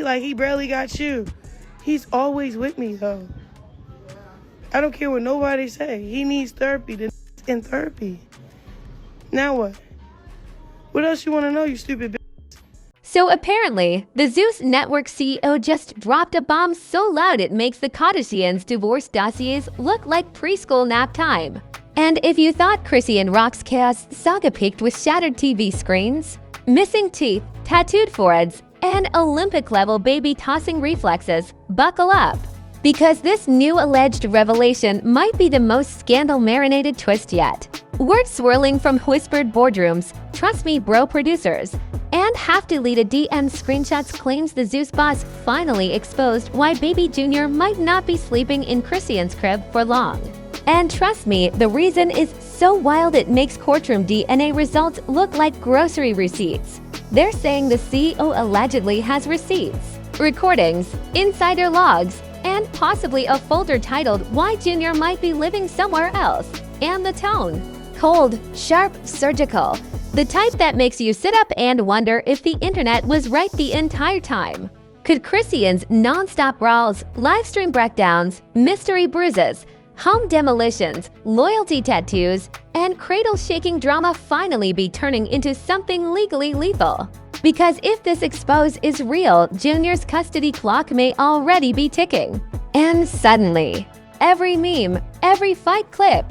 Like, he barely got you. He's always with me, though. I don't care what nobody say. He needs therapy. The in therapy. Now what? What else you want to know, you stupid bitch? So apparently, the Zeus Network CEO just dropped a bomb so loud it makes the Kardashians' divorce dossiers look like preschool nap time. And if you thought Chrisean Rock's chaos saga peaked with shattered TV screens, missing teeth, tattooed foreheads, and Olympic-level baby-tossing reflexes, buckle up. Because this new alleged revelation might be the most scandal-marinated twist yet. Word swirling from whispered boardrooms, trust me bro producers, and half-deleted DM screenshots claims the Zeus boss finally exposed why baby Junior might not be sleeping in Chrisean's crib for long. And trust me, the reason is so wild it makes courtroom DNA results look like grocery receipts. They're saying the CEO allegedly has receipts, recordings, insider logs, and possibly a folder titled Why Junior Might Be Living Somewhere Else. And the tone: cold, sharp, surgical. The type that makes you sit up and wonder if the internet was right the entire time. Could Chrisean's non-stop brawls, livestream breakdowns, mystery bruises, home demolitions, loyalty tattoos, and cradle-shaking drama finally be turning into something legally lethal? Because if this expose is real, Junior's custody clock may already be ticking. And suddenly, every meme, every fight clip,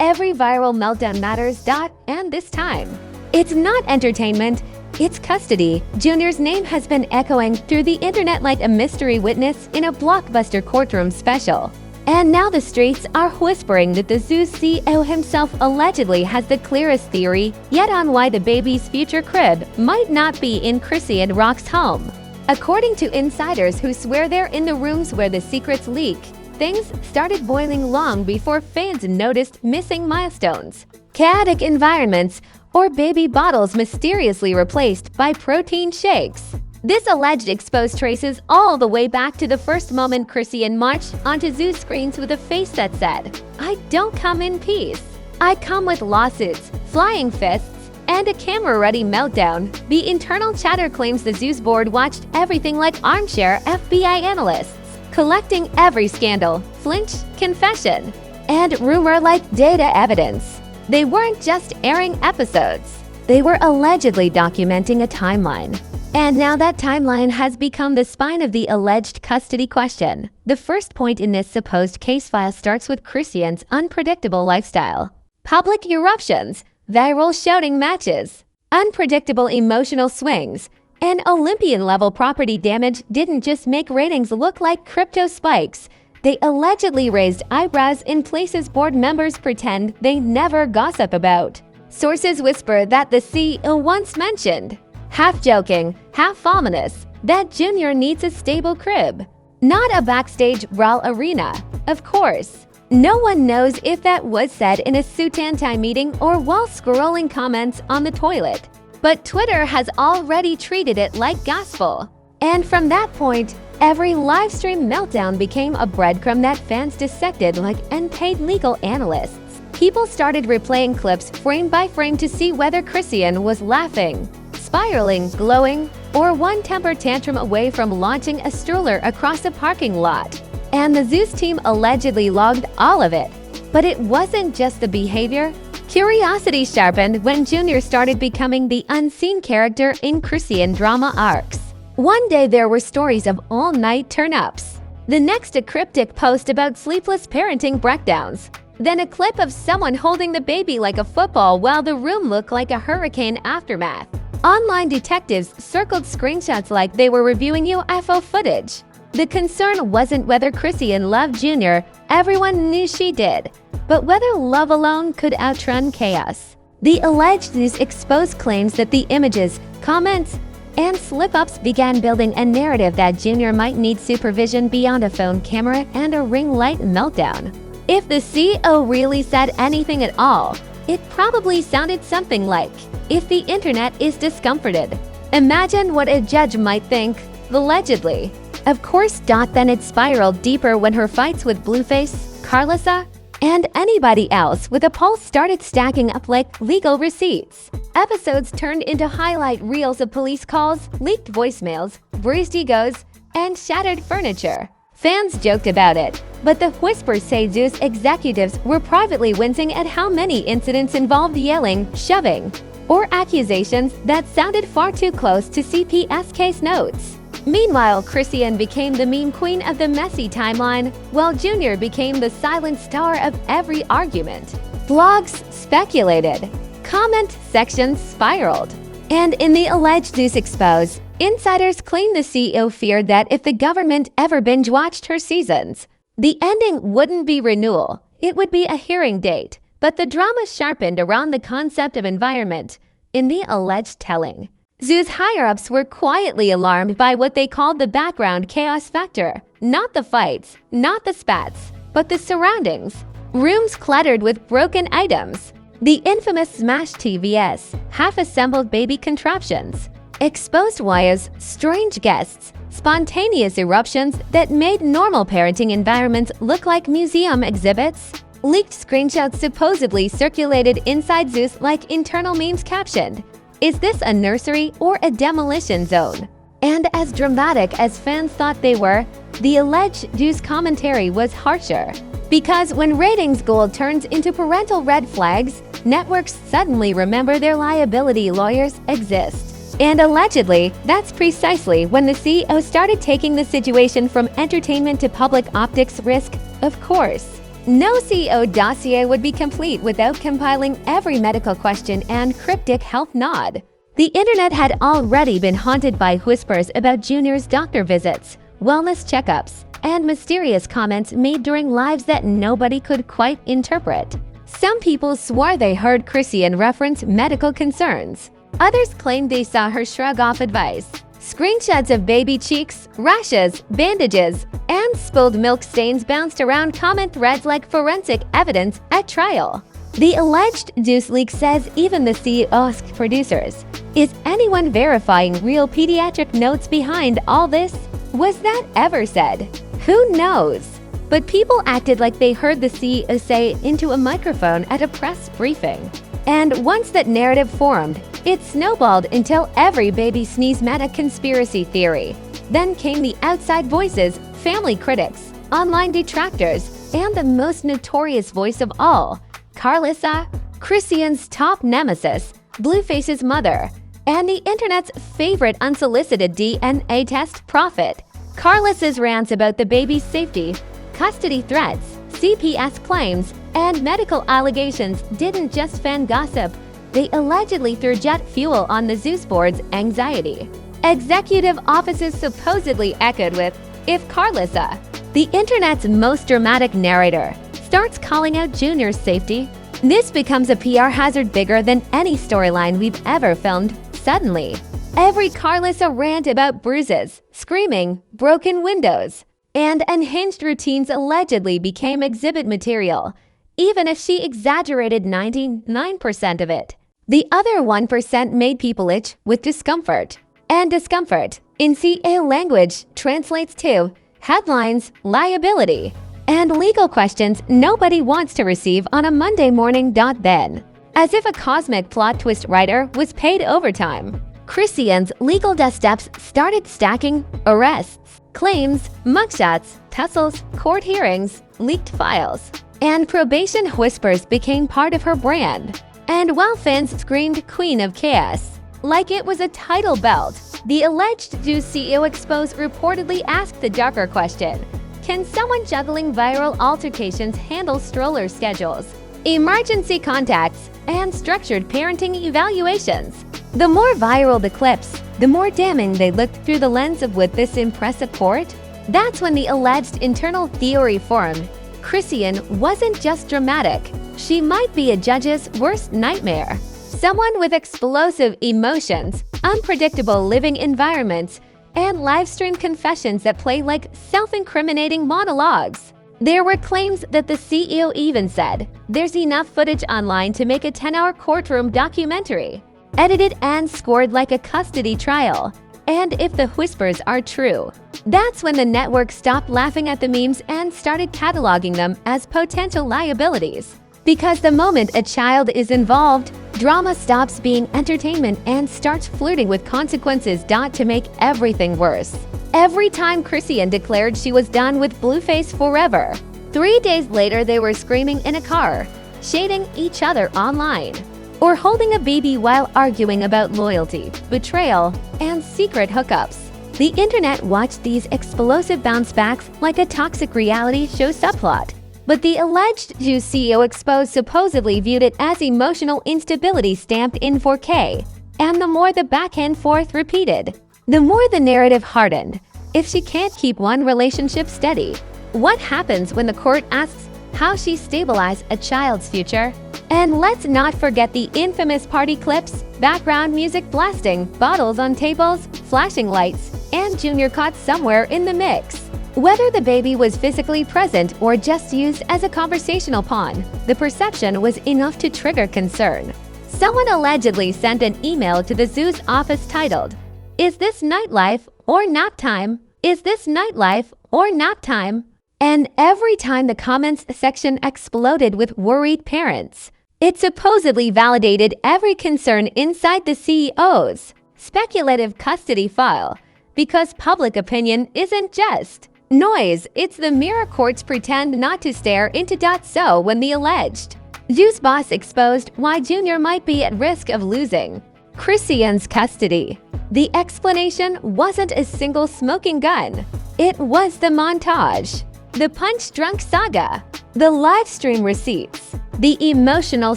every viral meltdown matters. And this time, it's not entertainment, it's custody. Junior's name has been echoing through the internet like a mystery witness in a blockbuster courtroom special. And now the streets are whispering that the Zeus CEO himself allegedly has the clearest theory yet on why the baby's future crib might not be in Chrisean Rock's home. According to insiders who swear they're in the rooms where the secrets leak, things started boiling long before fans noticed missing milestones, chaotic environments, or baby bottles mysteriously replaced by protein shakes. This alleged expose traces all the way back to the first moment Chrisean marched onto Zeus screens with a face that said, "I don't come in peace. I come with lawsuits, flying fists, and a camera-ready meltdown." The internal chatter claims the Zeus board watched everything like armchair FBI analysts, collecting every scandal, flinch, confession, and rumor like data evidence. They weren't just airing episodes. They were allegedly documenting a timeline. And now that timeline has become the spine of the alleged custody question. The first point in this supposed case file starts with Chrisean's unpredictable lifestyle. Public eruptions, viral shouting matches, unpredictable emotional swings, and Olympian-level property damage didn't just make ratings look like crypto spikes. They allegedly raised eyebrows in places board members pretend they never gossip about. Sources whisper that the CEO once mentioned, half joking, half ominous, that Junior needs a stable crib, not a backstage brawl arena. Of course, no one knows if that was said in a suit-and-tie meeting or while scrolling comments on the toilet. But Twitter has already treated it like gospel. And from that point, every livestream meltdown became a breadcrumb that fans dissected like unpaid legal analysts. People started replaying clips frame by frame to see whether Chrisean was laughing, spiraling, glowing, or one temper tantrum away from launching a stroller across a parking lot. And the Zeus team allegedly logged all of it. But it wasn't just the behavior. Curiosity sharpened when Junior started becoming the unseen character in Chrisean drama arcs. One day there were stories of all-night turn-ups. The next a cryptic post about sleepless parenting breakdowns. Then a clip of someone holding the baby like a football while the room looked like a hurricane aftermath. Online detectives circled screenshots like they were reviewing UFO footage. The concern wasn't whether Chrisean loved Junior, everyone knew she did, but whether love alone could outrun chaos. The alleged news exposed claims that the images, comments, and slip-ups began building a narrative that Junior might need supervision beyond a phone camera and a ring light meltdown. If the CEO really said anything at all, it probably sounded something like, "If the internet is discomforted, imagine what a judge might think," allegedly. Of course, then it spiraled deeper when her fights with Blueface, Carlissa, and anybody else with a pulse started stacking up like legal receipts. Episodes turned into highlight reels of police calls, leaked voicemails, bruised egos, and shattered furniture. Fans joked about it, but the whispers say Zeus executives were privately wincing at how many incidents involved yelling, shoving, or accusations that sounded far too close to CPS case notes. Meanwhile, Chrisean became the meme queen of the messy timeline, while Junior became the silent star of every argument. Blogs speculated. Comment sections spiraled. And in the alleged Zeus expose, insiders claim the CEO feared that if the government ever binge-watched her seasons, the ending wouldn't be renewal, it would be a hearing date. But the drama sharpened around the concept of environment in the alleged telling. Zeus higher-ups were quietly alarmed by what they called the background chaos factor. Not the fights, not the spats, but the surroundings. Rooms cluttered with broken items. The infamous smashed TVS, half-assembled baby contraptions, exposed wires, strange guests, spontaneous eruptions that made normal parenting environments look like museum exhibits. Leaked screenshots supposedly circulated inside Zeus like internal memes captioned, "Is this a nursery or a demolition zone?" And as dramatic as fans thought they were, the alleged Zeus commentary was harsher. Because when ratings gold turns into parental red flags, networks suddenly remember their liability lawyers exist. And allegedly, that's precisely when the CEO started taking the situation from entertainment to public optics risk, of course. No CEO dossier would be complete without compiling every medical question and cryptic health nod. The internet had already been haunted by whispers about Junior's doctor visits, wellness checkups, and mysterious comments made during lives that nobody could quite interpret. Some people swore they heard Chrisean reference medical concerns. Others claimed they saw her shrug off advice. Screenshots of baby cheeks, rashes, bandages, and spilled milk stains bounced around comment threads like forensic evidence at trial. The alleged Zeus leak says even the CEO asked producers, "Is anyone verifying real pediatric notes behind all this?" Was that ever said? Who knows? But people acted like they heard the CEO say into a microphone at a press briefing. And once that narrative formed, it snowballed until every baby sneeze met a conspiracy theory. Then came the outside voices, family critics, online detractors, and the most notorious voice of all, Carlissa, Chrisean's top nemesis, Blueface's mother, and the internet's favorite unsolicited DNA test prophet. Carlissa's rants about the baby's safety, custody threats, CPS claims, and medical allegations didn't just fan gossip, they allegedly threw jet fuel on the Zeus board's anxiety. Executive offices supposedly echoed with, "If Carlissa, the internet's most dramatic narrator, starts calling out Junior's safety, this becomes a PR hazard bigger than any storyline we've ever filmed suddenly." Every Carlissa rant about bruises, screaming, broken windows, and unhinged routines allegedly became exhibit material, even if she exaggerated 99% of it. The other 1% made people itch with discomfort. And discomfort, in CA language, translates to headlines, liability, and legal questions nobody wants to receive on a Monday morning. Then, as if a cosmic plot twist writer was paid overtime, Chrisean's legal dust-ups started stacking arrests, claims, mugshots, tussles, court hearings, leaked files, and probation whispers became part of her brand. And while fans screamed Queen of Chaos like it was a title belt, the alleged Zeus CEO expose reportedly asked the darker question, can someone juggling viral altercations handle stroller schedules, emergency contacts, and structured parenting evaluations? The more viral the clips, the more damning they looked through the lens of would this impress a court? That's when the alleged internal theory formed. Chrisean wasn't just dramatic. She might be a judge's worst nightmare. Someone with explosive emotions, unpredictable living environments, and live-stream confessions that play like self-incriminating monologues. There were claims that the CEO even said, "There's enough footage online to make a 10-hour courtroom documentary," edited and scored like a custody trial. And if the whispers are true, that's when the network stopped laughing at the memes and started cataloging them as potential liabilities. Because the moment a child is involved, drama stops being entertainment and starts flirting with consequences. To make everything worse, every time Chrisean declared she was done with Blueface forever. 3 days later, they were screaming in a car, shading each other online, or holding a baby while arguing about loyalty, betrayal, and secret hookups. The internet watched these explosive bounce-backs like a toxic reality show subplot. But the alleged Zeus CEO exposed supposedly viewed it as emotional instability stamped in 4K. And the more the back and forth repeated, the more the narrative hardened. If she can't keep one relationship steady, what happens when the court asks how she stabilized a child's future? And let's not forget the infamous party clips, background music blasting, bottles on tables, flashing lights, and Junior caught somewhere in the mix. Whether the baby was physically present or just used as a conversational pawn, the perception was enough to trigger concern. Someone allegedly sent an email to the Zeus office titled, "Is this nightlife or nap time? Is this nightlife or nap time?" And every time the comments section exploded with worried parents. It supposedly validated every concern inside the CEO's speculative custody file, because public opinion isn't just noise, it's the mirror courts pretend not to stare into. So when the alleged Zeus boss exposed why Junior might be at risk of losing Chrisean's custody, the explanation wasn't a single smoking gun. It was the montage, the punch-drunk saga, the live stream receipts, the emotional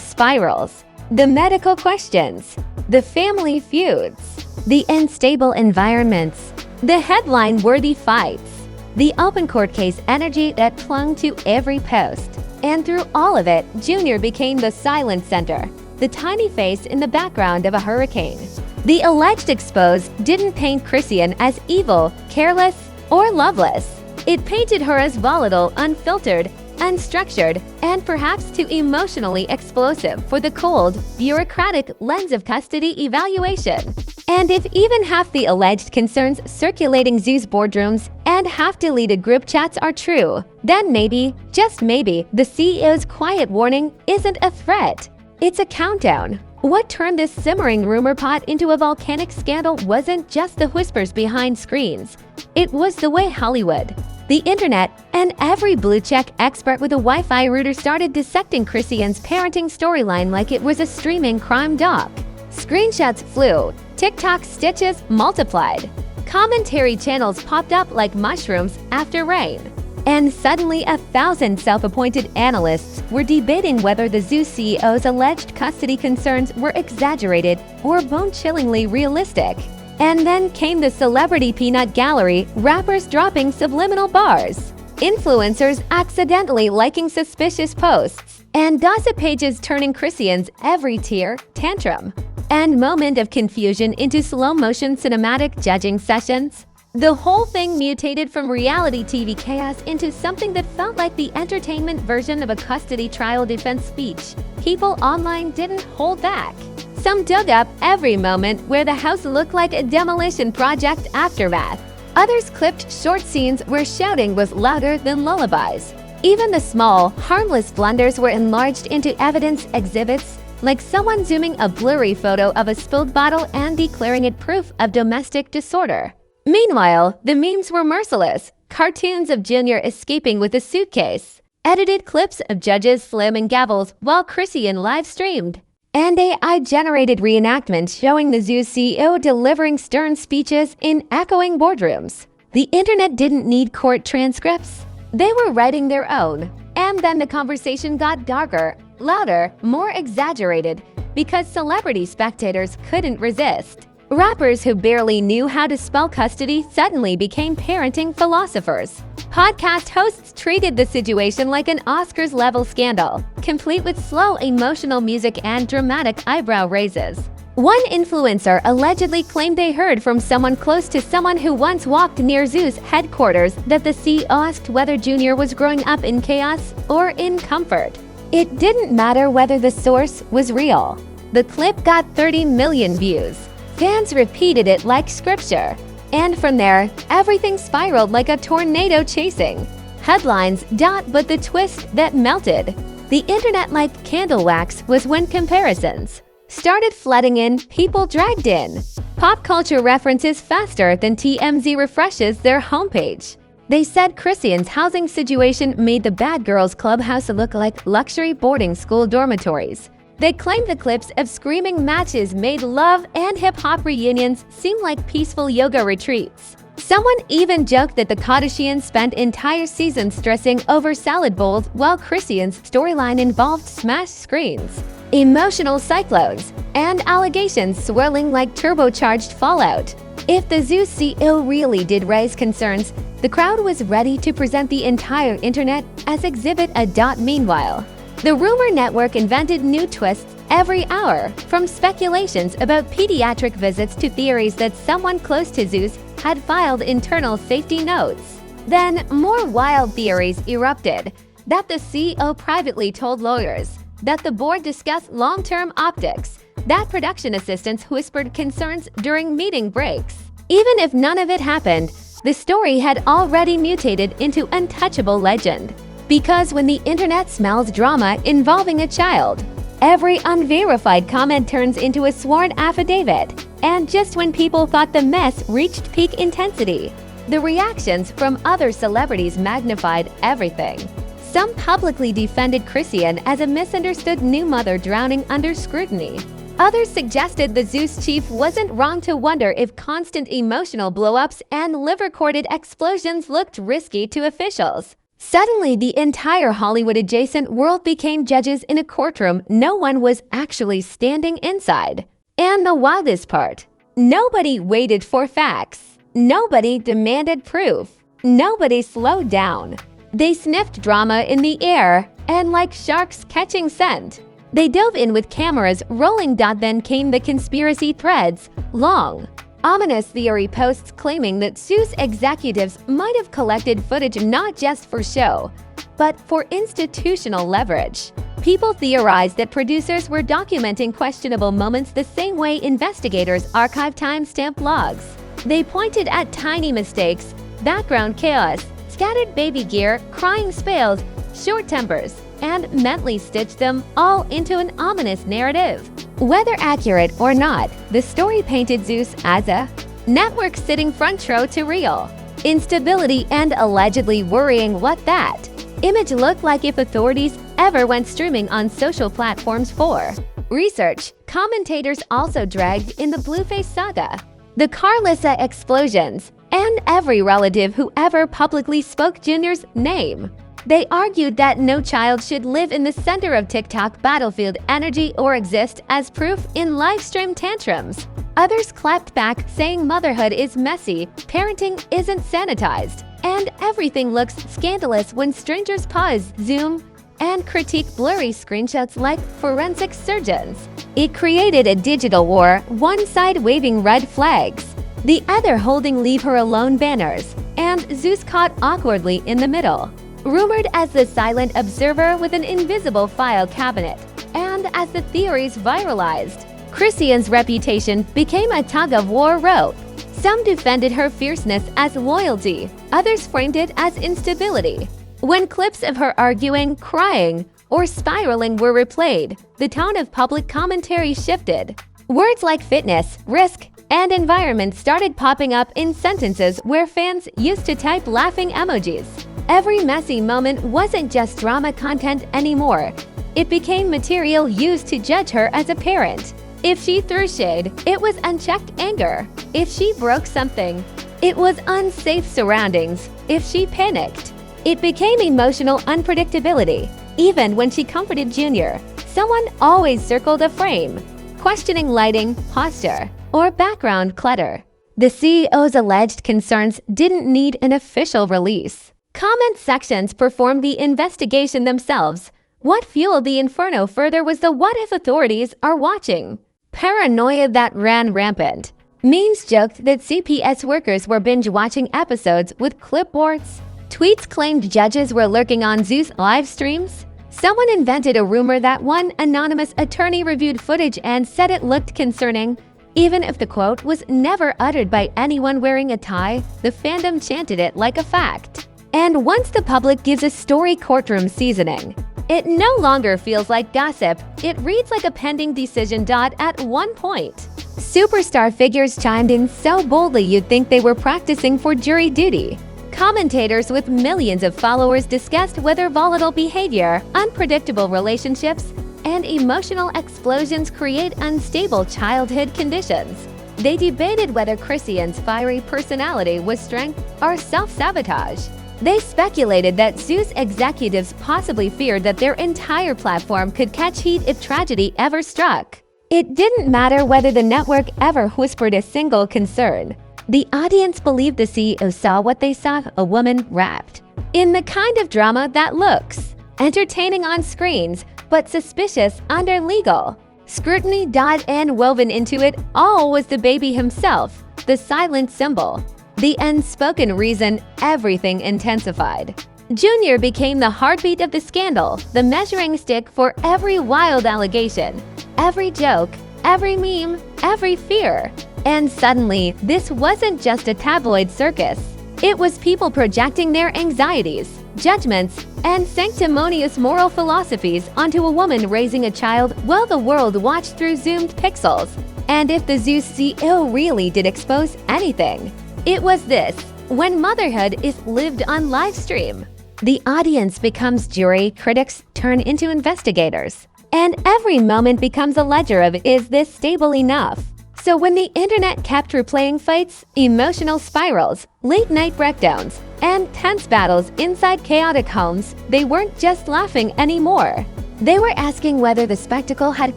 spirals, the medical questions, the family feuds, the unstable environments, the headline-worthy fights, the open court case energy that clung to every post. And through all of it, Junior became the silent center, the tiny face in the background of a hurricane. The alleged expose didn't paint Chrisean as evil, careless, or loveless. It painted her as volatile, unfiltered, unstructured, and perhaps too emotionally explosive for the cold, bureaucratic lens of custody evaluation. And if even half the alleged concerns circulating Zeus boardrooms and half deleted group chats are true, then maybe, just maybe, the CEO's quiet warning isn't a threat. It's a countdown. What turned this simmering rumor pot into a volcanic scandal wasn't just the whispers behind screens. It was the way Hollywood, the internet, and every blue-check expert with a Wi-Fi router started dissecting Chrisean's parenting storyline like it was a streaming crime doc. Screenshots flew, TikTok stitches multiplied, commentary channels popped up like mushrooms after rain. And suddenly 1,000 self-appointed analysts were debating whether the Zeus CEO's alleged custody concerns were exaggerated or bone-chillingly realistic. And then came the celebrity peanut gallery, rappers dropping subliminal bars, influencers accidentally liking suspicious posts, and gossip pages turning Chrisean's every tear, tantrum, and moment of confusion into slow-motion cinematic judging sessions. The whole thing mutated from reality TV chaos into something that felt like the entertainment version of a custody trial defense speech. People online didn't hold back. Some dug up every moment where the house looked like a demolition project aftermath. Others clipped short scenes where shouting was louder than lullabies. Even the small, harmless blunders were enlarged into evidence exhibits, like someone zooming a blurry photo of a spilled bottle and declaring it proof of domestic disorder. Meanwhile, the memes were merciless. Cartoons of Junior escaping with a suitcase, edited clips of judges slamming gavels while Chrisean live-streamed, and AI-generated reenactments showing the Zeus CEO delivering stern speeches in echoing boardrooms. The internet didn't need court transcripts. They were writing their own. And then the conversation got darker, louder, more exaggerated, because celebrity spectators couldn't resist. Rappers who barely knew how to spell custody suddenly became parenting philosophers. Podcast hosts treated the situation like an Oscars-level scandal, complete with slow emotional music and dramatic eyebrow raises. One influencer allegedly claimed they heard from someone close to someone who once walked near Zeus headquarters that the CEO asked whether Junior was growing up in chaos or in comfort. It didn't matter whether the source was real. The clip got 30 million views. Fans repeated it like scripture. And from there, everything spiraled like a tornado chasing. Headlines, but the twist that melted the internet like candle wax was when comparisons started flooding in, people dragged in. Pop culture references faster than TMZ refreshes their homepage. They said Chrisean's housing situation made the Bad Girls Clubhouse look like luxury boarding school dormitories. They claimed the clips of screaming matches made love and hip-hop reunions seem like peaceful yoga retreats. Someone even joked that the Kardashians spent entire seasons stressing over salad bowls while Chrisean's storyline involved smashed screens, emotional cyclones, and allegations swirling like turbocharged fallout. If the Zeus CEO really did raise concerns, the crowd was ready to present the entire internet as Exhibit A. Meanwhile, the rumor network invented new twists every hour, from speculations about pediatric visits to theories that someone close to Zeus had filed internal safety notes. Then, more wild theories erupted, that the CEO privately told lawyers, that the board discussed long-term optics, that production assistants whispered concerns during meeting breaks. Even if none of it happened, the story had already mutated into untouchable legend. Because when the internet smells drama involving a child, every unverified comment turns into a sworn affidavit. And just when people thought the mess reached peak intensity, the reactions from other celebrities magnified everything. Some publicly defended Chrisean as a misunderstood new mother drowning under scrutiny. Others suggested the Zeus chief wasn't wrong to wonder if constant emotional blow-ups and liver-corded explosions looked risky to officials. Suddenly, the entire Hollywood-adjacent world became judges in a courtroom no one was actually standing inside. And the wildest part, nobody waited for facts. Nobody demanded proof. Nobody slowed down. They sniffed drama in the air, and like sharks catching scent, they dove in with cameras rolling. Then came the conspiracy threads, long, ominous theory posts claiming that Zeus executives might have collected footage not just for show, but for institutional leverage. People theorized that producers were documenting questionable moments the same way investigators archive timestamp logs. They pointed at tiny mistakes, background chaos, scattered baby gear, crying spells, short tempers, and mentally stitched them all into an ominous narrative. Whether accurate or not, the story painted Zeus as a network sitting front row to real instability and allegedly worrying what that image looked like if authorities ever went streaming on social platforms for research. Commentators also dragged in the Blueface saga, the Carlissa explosions, and every relative who ever publicly spoke Junior's name. They argued that no child should live in the center of TikTok battlefield energy or exist as proof in livestream tantrums. Others clapped back, saying motherhood is messy, parenting isn't sanitized, and everything looks scandalous when strangers pause, zoom, and critique blurry screenshots like forensic surgeons. It created a digital war, one side waving red flags, the other holding "Leave her alone" banners, and Zeus caught awkwardly in the middle, rumored as the silent observer with an invisible file cabinet. And as the theories viralized, Chrisean's reputation became a tug-of-war rope. Some defended her fierceness as loyalty, others framed it as instability. When clips of her arguing, crying, or spiraling were replayed, the tone of public commentary shifted. Words like fitness, risk, and environment started popping up in sentences where fans used to type laughing emojis. Every messy moment wasn't just drama content anymore. It became material used to judge her as a parent. If she threw shade, it was unchecked anger. If she broke something, it was unsafe surroundings. If she panicked, it became emotional unpredictability. Even when she comforted Junior, someone always circled a frame, questioning lighting, posture, or background clutter. The CEO's alleged concerns didn't need an official release. Comment sections performed the investigation themselves. What fueled the inferno further was the what-if authorities are watching paranoia that ran rampant. Memes joked that CPS workers were binge-watching episodes with clipboards. Tweets claimed judges were lurking on Zeus live streams. Someone invented a rumor that one anonymous attorney reviewed footage and said it looked concerning. Even if the quote was never uttered by anyone wearing a tie, the fandom chanted it like a fact. And once the public gives a story courtroom seasoning, It no longer feels like gossip, it reads like a pending decision. At one point, superstar figures chimed in so boldly you'd think they were practicing for jury duty. Commentators with millions of followers discussed whether volatile behavior, unpredictable relationships, and emotional explosions create unstable childhood conditions. They debated whether Chrisean's fiery personality was strength or self-sabotage. They speculated that Zeus executives possibly feared that their entire platform could catch heat if tragedy ever struck. It didn't matter whether the network ever whispered a single concern. The audience believed the CEO saw what they saw: a woman wrapped in the kind of drama that looks entertaining on screens, but suspicious under legal scrutiny. And woven into it all was the baby himself, the silent symbol, the unspoken reason everything intensified. Junior became the heartbeat of the scandal, the measuring stick for every wild allegation, every joke, every meme, every fear. And suddenly, this wasn't just a tabloid circus. It was people projecting their anxieties, judgments, and sanctimonious moral philosophies onto a woman raising a child while the world watched through zoomed pixels. And if the Zeus CEO really did expose anything, it was this: when motherhood is lived on live stream, the audience becomes jury, critics turn into investigators, and every moment becomes a ledger of, is this stable enough? So when the internet kept replaying fights, emotional spirals, late-night breakdowns, and tense battles inside chaotic homes, they weren't just laughing anymore. They were asking whether the spectacle had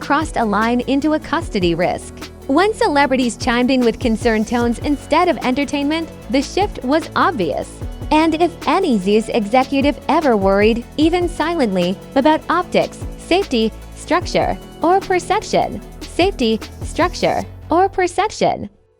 crossed a line into a custody risk. When celebrities chimed in with concerned tones instead of entertainment, the shift was obvious. And if any Zeus executive ever worried, even silently, about optics, safety, structure, or perception,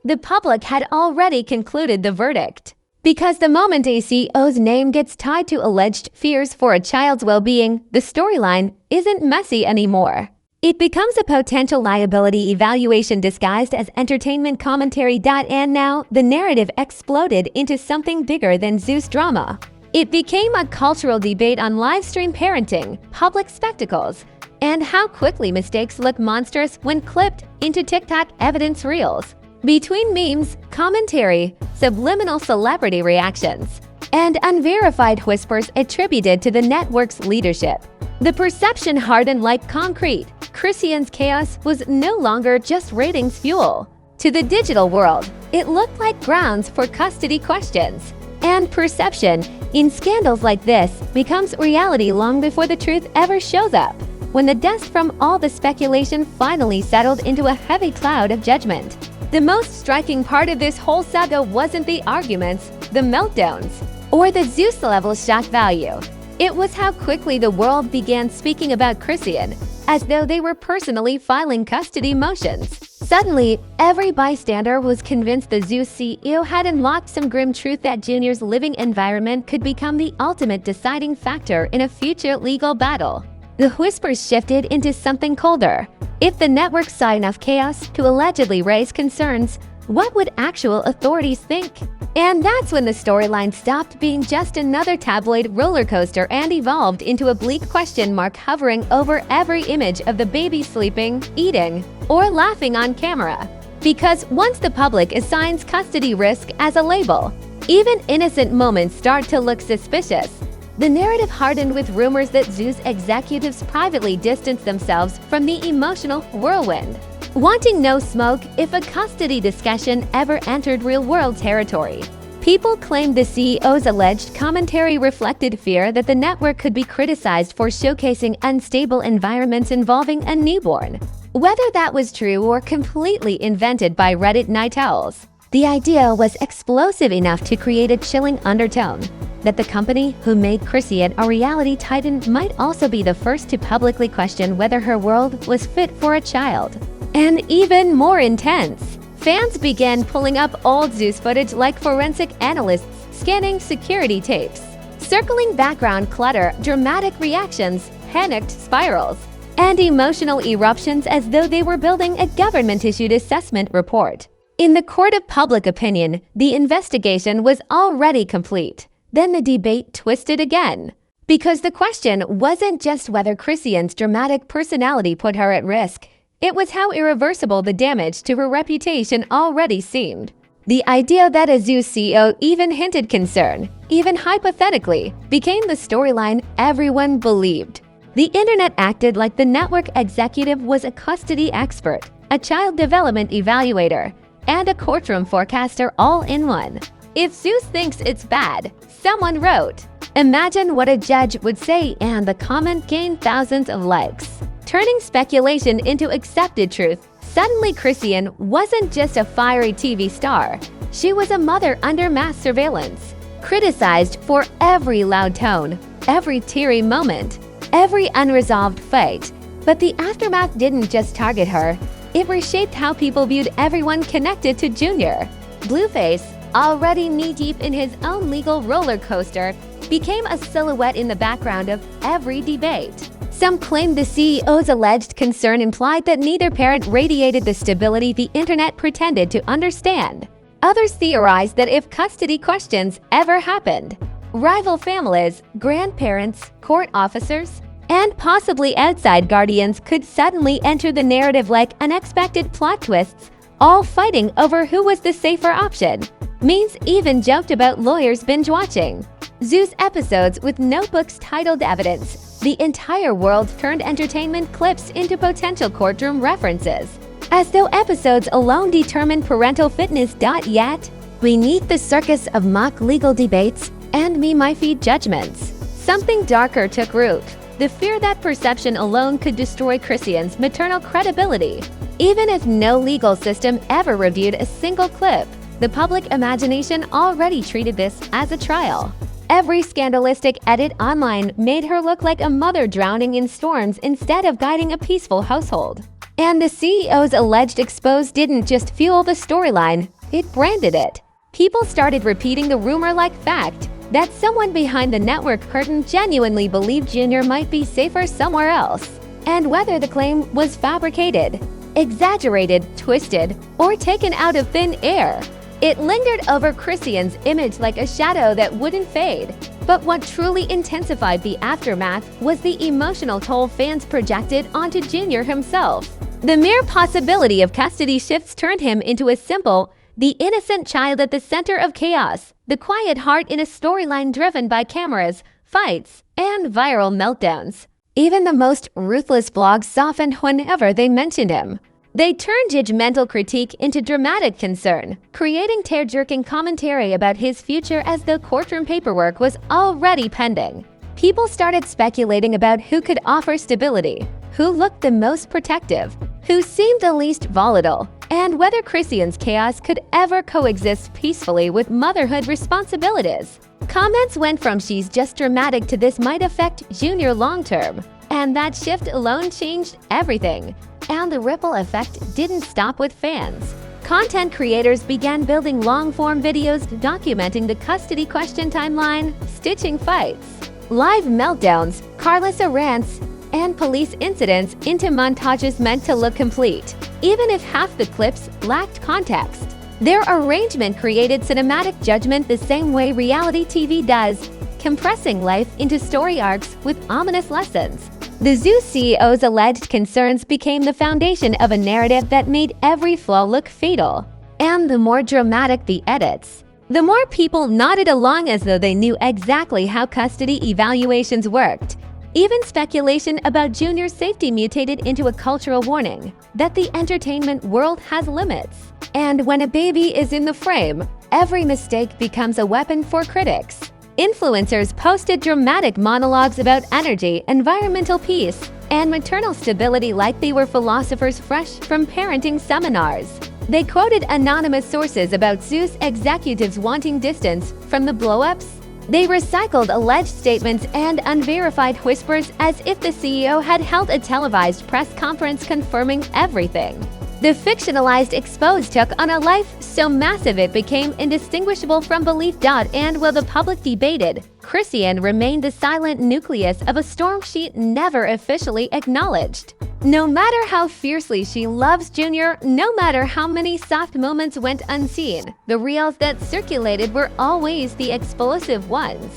the public had already concluded the verdict. Because the moment a CEO's name gets tied to alleged fears for a child's well-being, the storyline isn't messy anymore. It becomes a potential liability evaluation disguised as entertainment commentary. And now, the narrative exploded into something bigger than Zeus drama. It became a cultural debate on live-stream parenting, public spectacles, and how quickly mistakes look monstrous when clipped into TikTok evidence reels. Between memes, commentary, subliminal celebrity reactions, and unverified whispers attributed to the network's leadership, the perception hardened like concrete. Chrisean's chaos was no longer just ratings fuel. To the digital world, it looked like grounds for custody questions. And perception, in scandals like this, becomes reality long before the truth ever shows up. When the dust from all the speculation finally settled into a heavy cloud of judgment, the most striking part of this whole saga wasn't the arguments, the meltdowns, or the Zeus-level shock value. It was how quickly the world began speaking about Chrisean, as though they were personally filing custody motions. Suddenly, every bystander was convinced the Zeus CEO had unlocked some grim truth: that Junior's living environment could become the ultimate deciding factor in a future legal battle. The whispers shifted into something colder. If the network saw enough chaos to allegedly raise concerns, what would actual authorities think? And that's when the storyline stopped being just another tabloid roller coaster and evolved into a bleak question mark hovering over every image of the baby sleeping, eating, or laughing on camera. Because once the public assigns custody risk as a label, even innocent moments start to look suspicious. The narrative hardened with rumors that Zeus executives privately distanced themselves from the emotional whirlwind, wanting no smoke if a custody discussion ever entered real-world territory. People claimed the CEO's alleged commentary reflected fear that the network could be criticized for showcasing unstable environments involving a newborn. Whether that was true or completely invented by Reddit night owls, the idea was explosive enough to create a chilling undertone that the company who made Chrisean a reality titan might also be the first to publicly question whether her world was fit for a child. And even more intense, fans began pulling up old Zeus footage like forensic analysts scanning security tapes, circling background clutter, dramatic reactions, panicked spirals, and emotional eruptions as though they were building a government-issued assessment report. In the court of public opinion, the investigation was already complete. Then the debate twisted again. Because the question wasn't just whether Chrisean's dramatic personality put her at risk, it was how irreversible the damage to her reputation already seemed. The idea that a Zeus CEO even hinted concern, even hypothetically, became the storyline everyone believed. The internet acted like the network executive was a custody expert, a child development evaluator, and a courtroom forecaster all in one. If Zeus thinks it's bad, someone wrote, "Imagine what a judge would say," and the comment gained thousands of likes. Turning speculation into accepted truth, suddenly Chrisean wasn't just a fiery TV star. She was a mother under mass surveillance, criticized for every loud tone, every teary moment, every unresolved fight. But the aftermath didn't just target her. It reshaped how people viewed everyone connected to Junior. Blueface, already knee-deep in his own legal roller coaster, became a silhouette in the background of every debate. Some claimed the CEO's alleged concern implied that neither parent radiated the stability the internet pretended to understand. Others theorized that if custody questions ever happened, rival families, grandparents, court officers, and possibly outside guardians could suddenly enter the narrative like unexpected plot twists, all fighting over who was the safer option. Memes even joked about lawyers binge-watching Zeus episodes with notebooks titled Evidence. The entire world turned entertainment clips into potential courtroom references, as though episodes alone determined parental fitness. Yet, beneath the circus of mock legal debates and me-my-feed judgments, something darker took root. The fear that perception alone could destroy Chrisean's maternal credibility. Even if no legal system ever reviewed a single clip, the public imagination already treated this as a trial. Every scandalistic edit online made her look like a mother drowning in storms instead of guiding a peaceful household. And the CEO's alleged expose didn't just fuel the storyline, it branded it. People started repeating the rumor-like fact that someone behind the network curtain genuinely believed Junior might be safer somewhere else. And whether the claim was fabricated, exaggerated, twisted, or taken out of thin air, it lingered over Chrisean's image like a shadow that wouldn't fade. But what truly intensified the aftermath was the emotional toll fans projected onto Junior himself. The mere possibility of custody shifts turned him into a simple, the innocent child at the center of chaos, the quiet heart in a storyline driven by cameras, fights, and viral meltdowns. Even the most ruthless blogs softened whenever they mentioned him. They turned judgmental critique into dramatic concern, creating tear-jerking commentary about his future as though courtroom paperwork was already pending. People started speculating about who could offer stability, who looked the most protective, who seemed the least volatile, and whether Chrisean's chaos could ever coexist peacefully with motherhood responsibilities. Comments went from "she's just dramatic" to "this might affect Junior long-term." And that shift alone changed everything. And the ripple effect didn't stop with fans. Content creators began building long-form videos documenting the custody question timeline, stitching fights, live meltdowns, Carlissa rants, and police incidents into montages meant to look complete, even if half the clips lacked context. Their arrangement created cinematic judgment the same way reality TV does, compressing life into story arcs with ominous lessons. The Zeus CEO's alleged concerns became the foundation of a narrative that made every flaw look fatal. And the more dramatic the edits, the more people nodded along as though they knew exactly how custody evaluations worked. Even speculation about Junior's safety mutated into a cultural warning that the entertainment world has limits. And when a baby is in the frame, every mistake becomes a weapon for critics. Influencers posted dramatic monologues about energy, environmental peace, and maternal stability like they were philosophers fresh from parenting seminars. They quoted anonymous sources about Zeus executives wanting distance from the blow-ups. They recycled alleged statements and unverified whispers as if the CEO had held a televised press conference confirming everything. The fictionalized expose took on a life so massive it became indistinguishable from belief. And while the public debated, Chrisean remained the silent nucleus of a storm she never officially acknowledged. No matter how fiercely she loves Junior, no matter how many soft moments went unseen, the reels that circulated were always the explosive ones.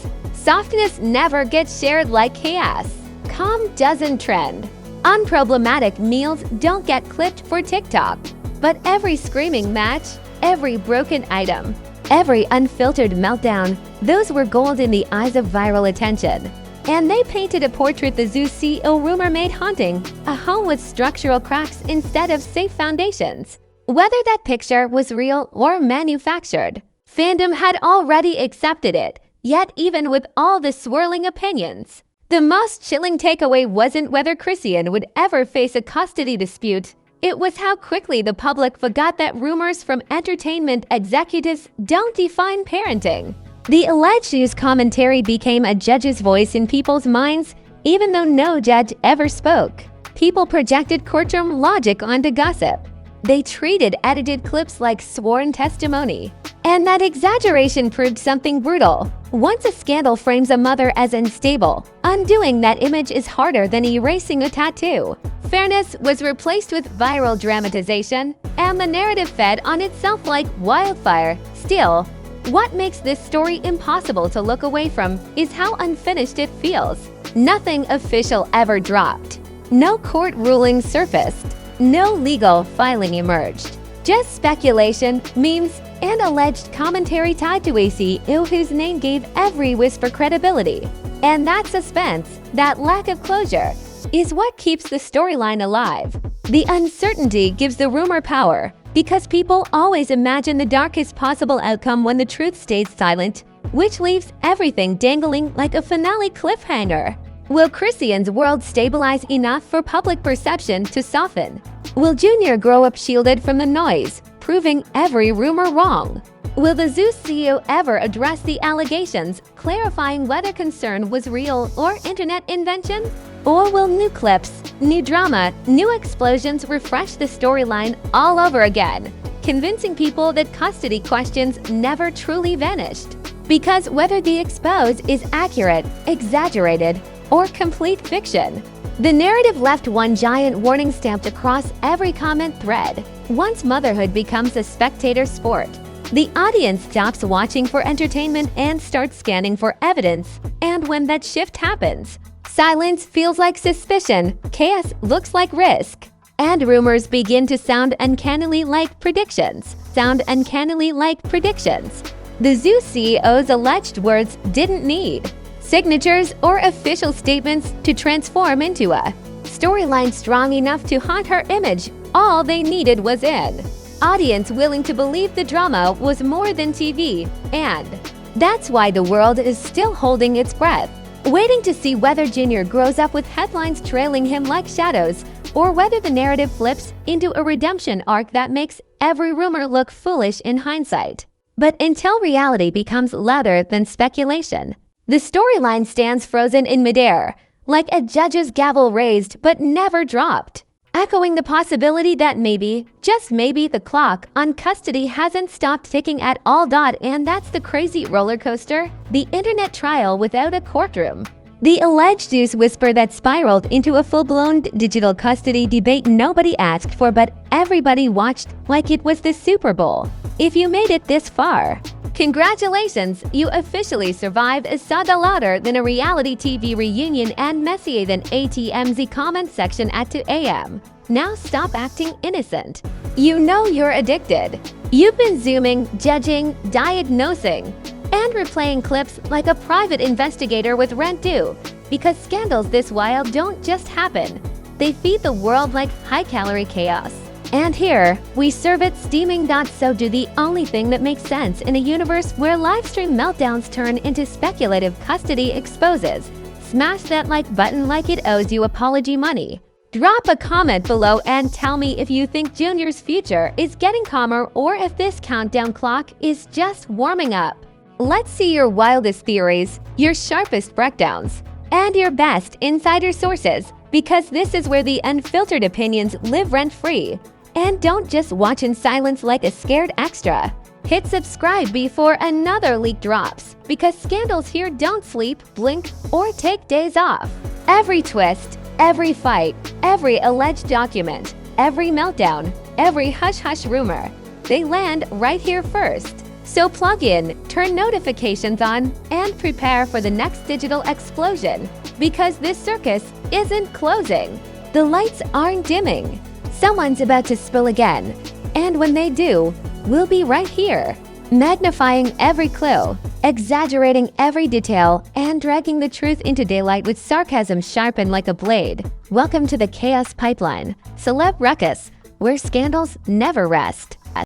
Softness never gets shared like chaos. Calm doesn't trend. Unproblematic meals don't get clipped for TikTok. But every screaming match, every broken item, every unfiltered meltdown, those were gold in the eyes of viral attention. And they painted a portrait the Zeus CEO rumor made haunting, a home with structural cracks instead of safe foundations. Whether that picture was real or manufactured, fandom had already accepted it, yet even with all the swirling opinions. The most chilling takeaway wasn't whether Chrisean would ever face a custody dispute. It was how quickly the public forgot that rumors from entertainment executives don't define parenting. The alleged news commentary became a judge's voice in people's minds, even though no judge ever spoke. People projected courtroom logic onto gossip. They treated edited clips like sworn testimony. And that exaggeration proved something brutal. Once a scandal frames a mother as unstable, undoing that image is harder than erasing a tattoo. Fairness was replaced with viral dramatization, and the narrative fed on itself like wildfire. Still, what makes this story impossible to look away from is how unfinished it feels. Nothing official ever dropped. No court ruling surfaced. No legal filing emerged. Just speculation, memes, and alleged commentary tied to a CEO whose name gave every whisper credibility. And that suspense, that lack of closure, is what keeps the storyline alive. The uncertainty gives the rumor power, because people always imagine the darkest possible outcome when the truth stays silent, which leaves everything dangling like a finale cliffhanger. Will Chrisean's world stabilize enough for public perception to soften? Will Junior grow up shielded from the noise, proving every rumor wrong? Will the Zeus CEO ever address the allegations, clarifying whether concern was real or internet invention? Or will new clips, new drama, new explosions refresh the storyline all over again, convincing people that custody questions never truly vanished? Because whether the expose is accurate, exaggerated, or complete fiction, the narrative left one giant warning stamped across every comment thread. Once motherhood becomes a spectator sport, the audience stops watching for entertainment and starts scanning for evidence. And when that shift happens, silence feels like suspicion, chaos looks like risk, and rumors begin to sound uncannily like predictions. The Zeus CEO's alleged words didn't need signatures or official statements to transform into a storyline strong enough to haunt her image. All they needed was an audience willing to believe the drama was more than TV, and that's why the world is still holding its breath, waiting to see whether Junior grows up with headlines trailing him like shadows, or whether the narrative flips into a redemption arc that makes every rumor look foolish in hindsight. But until reality becomes louder than speculation, the storyline stands frozen in midair, like a judge's gavel raised but never dropped, echoing the possibility that maybe, just maybe, the clock on custody hasn't stopped ticking at all. And that's the crazy roller coaster, the internet trial without a courtroom. The alleged news whisper that spiraled into a full-blown digital custody debate nobody asked for, but everybody watched like it was the Super Bowl. If you made it this far, congratulations, you officially survived a saga louder than a reality TV reunion and messier than ATMZ comment section at 2 a.m. Now stop acting innocent. You know you're addicted. You've been zooming, judging, diagnosing, and replaying clips like a private investigator with rent due, because scandals this wild don't just happen. They feed the world like high-calorie chaos. And here, we serve it steaming. So do the only thing that makes sense in a universe where livestream meltdowns turn into speculative custody exposes. Smash that like button like it owes you apology money. Drop a comment below and tell me if you think Junior's future is getting calmer or if this countdown clock is just warming up. Let's see your wildest theories, your sharpest breakdowns, and your best insider sources, because this is where the unfiltered opinions live rent-free. And don't just watch in silence like a scared extra. Hit subscribe before another leak drops, because scandals here don't sleep, blink, or take days off. Every twist, every fight, every alleged document, every meltdown, every hush-hush rumor, they land right here first. So plug in, turn notifications on, and prepare for the next digital explosion, because this circus isn't closing. The lights aren't dimming. Someone's about to spill again. And when they do, we'll be right here, magnifying every clue, exaggerating every detail, and dragging the truth into daylight with sarcasm sharpened like a blade. Welcome to the Chaos Pipeline, Celeb Ruckus, where scandals never rest.